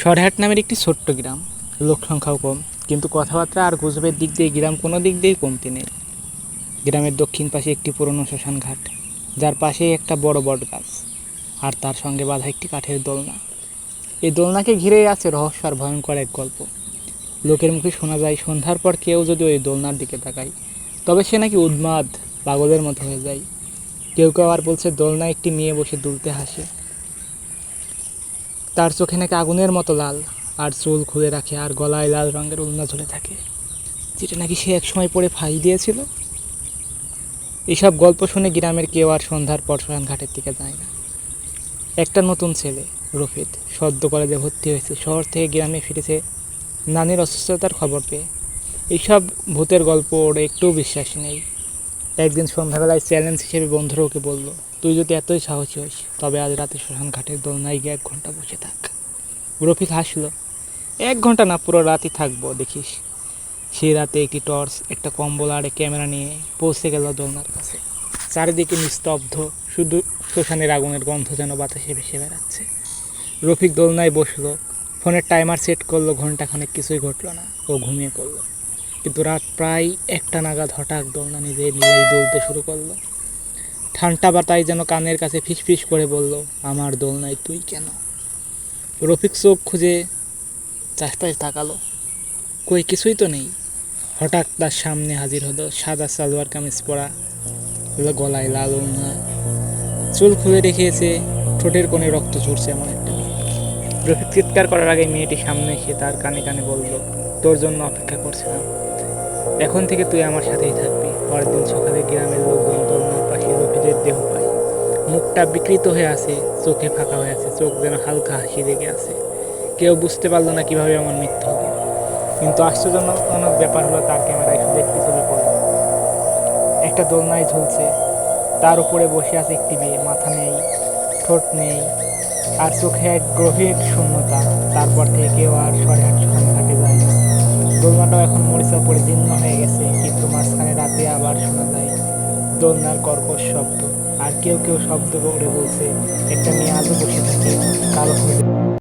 সরেহাট নামের একটি ছোট্ট গ্রাম, লোকসংখ্যাও কম, কিন্তু কথাবার্তা আর গুজবের দিক দিয়ে গ্রাম কোনো দিক দিয়েই কমতি নেই। গ্রামের দক্ষিণ পাশে একটি পুরনো শ্মশান ঘাট, যার পাশেই একটা বড় বট গাছ, আর তার সঙ্গে বাঁধা একটি কাঠের দোলনা। এই দোলনাকে ঘিরেই আছে রহস্য আর ভয়ঙ্কর এক গল্প। লোকের মুখে শোনা যায়, সন্ধ্যার পর কেউ যদি ওই দোলনার দিকে তাকায়, তবে সে নাকি উন্মাদ, পাগলের মতো হয়ে যায়। কেউ কেউ আর বলছে দোলনায় একটি মেয়ে বসে দুলতে হাসে, তার চোখে নাকি আগুনের মতো লাল, আর চুল খুলে রাখে, আর গলায় লাল রঙের ওড়না ঝুলে থাকে, যেটা নাকি সে একসময় পরে ফাঁস দিয়েছিল। এসব গল্প শুনে গ্রামের কেউ আর সন্ধ্যার পর শ্মশান ঘাটের দিকে যায় না। একটা নতুন ছেলে, রফিদ, সদ্য কলেজে ভর্তি হয়েছে, শহর থেকে গ্রামে ফিরেছে নানির অসুস্থতার খবর পেয়ে। এইসব ভূতের গল্প ওর একটুও বিশ্বাস নেই। একদিন সন্ধ্যাবেলায় চ্যালেঞ্জ হিসেবে বন্ধুরা ওকে বলল, তুই যদি এতই সাহসী হইস, তবে আজ রাতে শ্মশান ঘাটের দোলনায় গিয়ে 1 ঘন্টা বসে থাক। রফিক হাসলো, 1 ঘন্টা না, পুরো রাতই থাকবো, দেখিস। সেই রাতে একটি টর্চ, একটা কম্বল আর ক্যামেরা নিয়ে পৌঁছে গেল দোলনার কাছে। চারিদিকে নিস্তব্ধ, শুধু শ্মশানের আগুনের গন্ধ যেন বাতাসে ভেসে বেড়াচ্ছে। রফিক দোলনায় বসলো, ফোনের টাইমার সেট করলো, ঘন্টাখানেক কিছুই ঘটলো না, ও ঘুমিয়ে পড়লো। কিন্তু রাত প্রায় 1টা নাগাদ হঠাৎ দোলনা নিজেই দুলতে শুরু করলো। ঠান্ডা বাতাস যেন কানের কাছে ফিসফিস করে বলল, আমার দোলনায় তুই কেন? রফিক চোখ খুঁজে চারপাশে তাকালো, কই কিছুই তো নেই। হঠাৎ তার সামনে হাজির হলো সাদা সালোয়ার কামিজ পরা, গলায় লাল ওড়না, চুল খুলে রেখেছে, ঠোঁটের কোণে রক্ত ঝরছে এমন একটা মেয়ে। রফিক চিৎকার করার আগে মেয়েটি সামনে এসে তার কানে কানে বলল, তোর জন্য অপেক্ষা করছিলাম, এখন থেকে তুই আমার সাথেই থাকবি। পরের দিন সকালে গ্রামের লোকজন দোলনার পাশে রফিকের দেহ পায়। মুখটা বিকৃত হয়ে আছে, চোখে ফাঁকা হয়ে আছে, চোখ যেন হালকা হাসি লেগে আছে। কেউ বুঝতে পারলো না কিভাবে আমার মৃত্যু হলো। কিন্তু আশ্চর্যজনক ব্যাপার হলো, তার ক্যামেরায় শুধু একটি ছবি পড়ল। একটা দোলনায় ঝুলছে, তার উপরে বসে আছে একটি মেয়ে, মাথা নেই, ঠোঁট নেই, আর চোখে এক গভীর শূন্যতা। তারপর থেকে কেউ আর সরেহাট শ্মশান ঘাটে যায় না। দোলনাটাও এখন মরিচা পড়ে জীর্ণ হয়ে গেছে, কিন্তু মাঝখানে রাতে আবার শোনা যায় দোলনার কর্কশ শব্দ। আর কেউ কেউ শব্দ করে বলছে, একটা মেয়ে আজও বসে থাকে, কালো হয়ে